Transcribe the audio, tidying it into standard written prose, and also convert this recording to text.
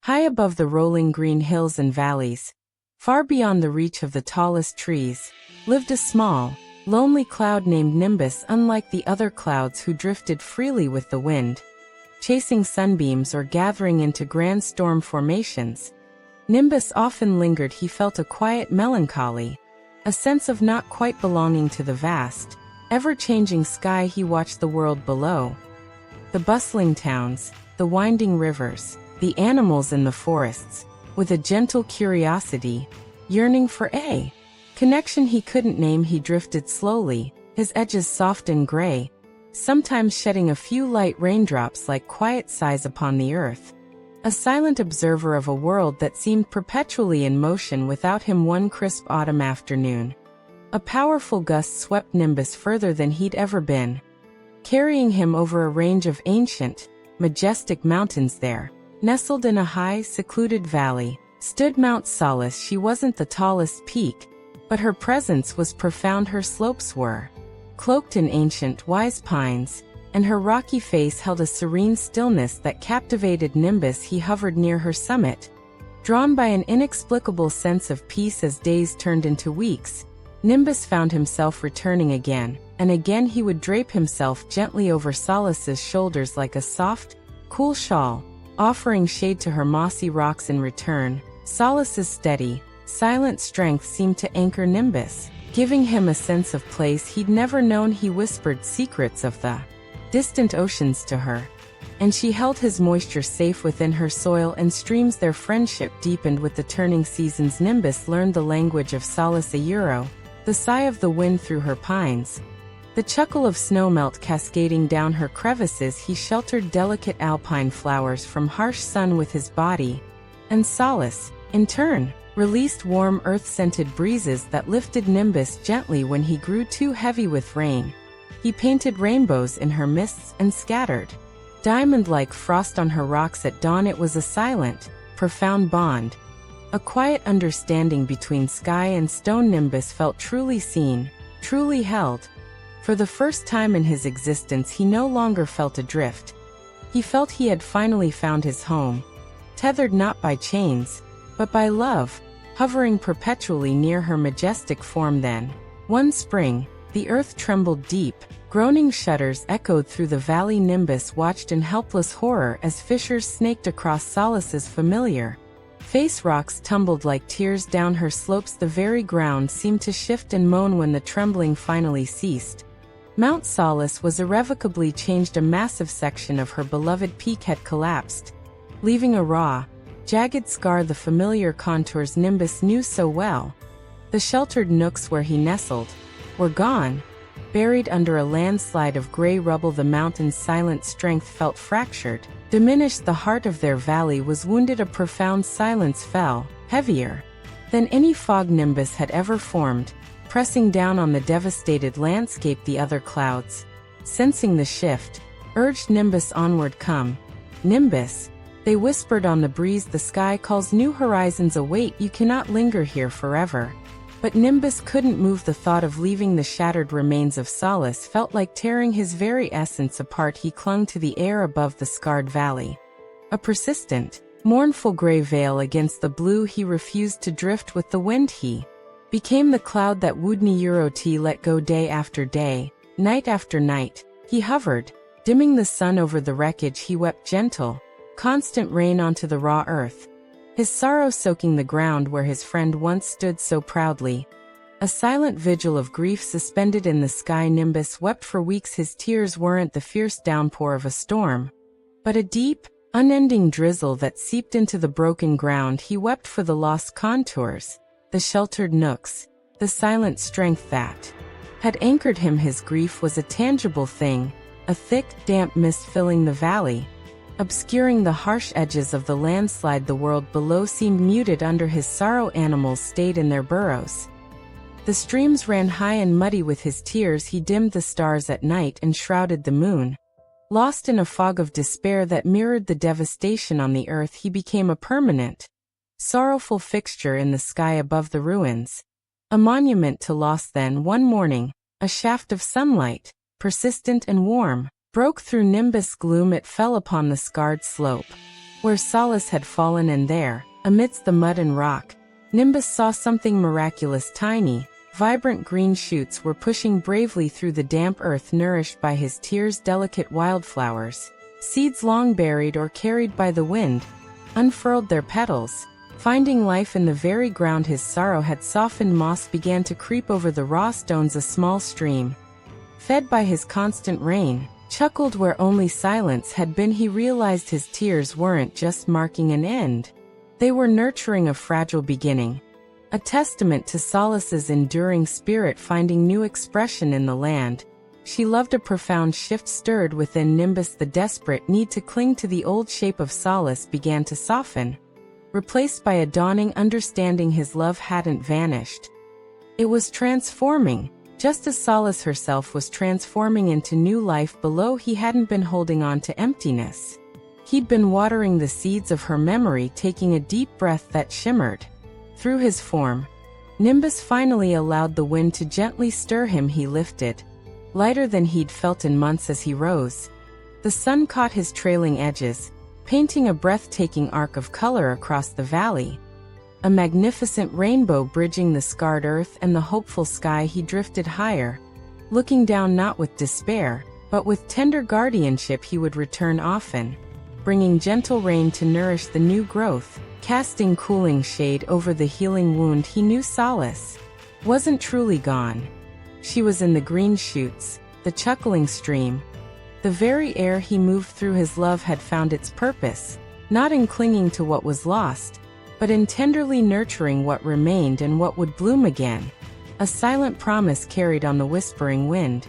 High above the rolling green hills and valleys, far beyond the reach of the tallest trees, lived a small, lonely cloud named Nimbus. Unlike the other clouds who drifted freely with the wind, chasing sunbeams or gathering into grand storm formations, Nimbus often lingered. He felt a quiet melancholy, a sense of not quite belonging to the vast, ever-changing sky. He watched the world below, the bustling towns, the winding rivers, the animals in the forests, with a gentle curiosity, yearning for a connection he couldn't name. He drifted slowly, his edges soft and gray, sometimes shedding a few light raindrops like quiet sighs upon the earth, a silent observer of a world that seemed perpetually in motion without him. One crisp autumn afternoon, a powerful gust swept Nimbus further than he'd ever been, carrying him over a range of ancient, majestic mountains. There, nestled in a high, secluded valley, stood Mount Solace. She wasn't the tallest peak, but her presence was profound. Her slopes were cloaked in ancient, wise pines, and her rocky face held a serene stillness that captivated Nimbus. He hovered near her summit, drawn by an inexplicable sense of peace. As days turned into weeks, Nimbus found himself returning again, and again he would drape himself gently over Solace's shoulders like a soft, cool shawl, offering shade to her mossy rocks in return. Solace's steady, silent strength seemed to anchor Nimbus, giving him a sense of place he'd never known. He whispered secrets of the distant oceans to her, and she held his moisture safe within her soil and streams. Their friendship deepened with the turning seasons. Nimbus learned the language of Solace, a euro, the sigh of the wind through her pines, the chuckle of snowmelt cascading down her crevices. He sheltered delicate alpine flowers from harsh sun with his body, and Solace, in turn, released warm earth-scented breezes that lifted Nimbus gently when he grew too heavy with rain. He painted rainbows in her mists and scattered diamond-like frost on her rocks at dawn. It was a silent, profound bond, a quiet understanding between sky and stone. Nimbus felt truly seen, truly held. For the first time in his existence, he no longer felt adrift. He felt he had finally found his home, tethered not by chains, but by love, hovering perpetually near her majestic form. Then, one spring, the earth trembled deep, groaning shudders echoed through the valley. Nimbus watched in helpless horror as fissures snaked across Solace's familiar face. Rocks tumbled like tears down her slopes. The very ground seemed to shift and moan when the trembling finally ceased. Mount Solace was irrevocably changed. A massive section of her beloved peak had collapsed, leaving a raw, jagged scar. The familiar contours Nimbus knew so well, the sheltered nooks where he nestled, were gone, buried under a landslide of gray rubble. The mountain's silent strength felt fractured, diminished. The heart of their valley was wounded. A profound silence fell, heavier than any fog Nimbus had ever formed, pressing down on the devastated landscape. The other clouds, sensing the shift, urged Nimbus onward. Come, Nimbus, they whispered on the breeze. The sky calls, new horizons await. You cannot linger here forever. But Nimbus couldn't move. The thought of leaving the shattered remains of Solace felt like tearing his very essence apart. He clung to the air above the scarred valley, a persistent, mournful gray veil against the blue. He refused to drift with the wind. He became the cloud that Wouldnt let go. Day after day, night after night, he hovered, dimming the sun over the wreckage. He wept gentle, constant rain onto the raw earth, his sorrow soaking the ground where his friend once stood so proudly. A silent vigil of grief suspended in the sky. Nimbus wept for weeks. His tears weren't the fierce downpour of a storm, but a deep, unending drizzle that seeped into the broken ground. He wept for the lost contours, the sheltered nooks, the silent strength that had anchored him. His grief was a tangible thing, a thick, damp mist filling the valley, obscuring the harsh edges of the landslide. The world below seemed muted under his sorrow. Animals stayed in their burrows, the streams ran high and muddy with his tears. He dimmed the stars at night and shrouded the moon. Lost in a fog of despair that mirrored the devastation on the earth, he became a permanent, sorrowful fixture in the sky above the ruins, a monument to loss. Then one morning, a shaft of sunlight, persistent and warm, broke through Nimbus' gloom. It fell upon the scarred slope, where Solace had fallen, and there, amidst the mud and rock, Nimbus saw something miraculous. Tiny, vibrant green shoots were pushing bravely through the damp earth, nourished by his tears. Delicate wildflowers, seeds long buried or carried by the wind, unfurled their petals, finding life in the very ground his sorrow had softened. Moss began to creep over the raw stones. A small stream, fed by his constant rain, chuckled where only silence had been. He realized his tears weren't just marking an end. They were nurturing a fragile beginning, a testament to Solace's enduring spirit finding new expression in the land she loved. A profound shift stirred within Nimbus. The desperate need to cling to the old shape of Solace began to soften, replaced by a dawning understanding his love hadn't vanished. It was transforming, just as Solace herself was transforming into new life below. He hadn't been holding on to emptiness. He'd been watering the seeds of her memory. Taking a deep breath that shimmered through his form, Nimbus finally allowed the wind to gently stir him. He lifted, lighter than he'd felt in months. As he rose, the sun caught his trailing edges, painting a breathtaking arc of color across the valley, a magnificent rainbow bridging the scarred earth and the hopeful sky. He drifted higher, looking down not with despair, but with tender guardianship. He would return often, bringing gentle rain to nourish the new growth, casting cooling shade over the healing wound. He knew Solace wasn't truly gone. She was in the green shoots, the chuckling stream, the very air he moved through. His love had found its purpose, not in clinging to what was lost, but in tenderly nurturing what remained and what would bloom again. A silent promise carried on the whispering wind,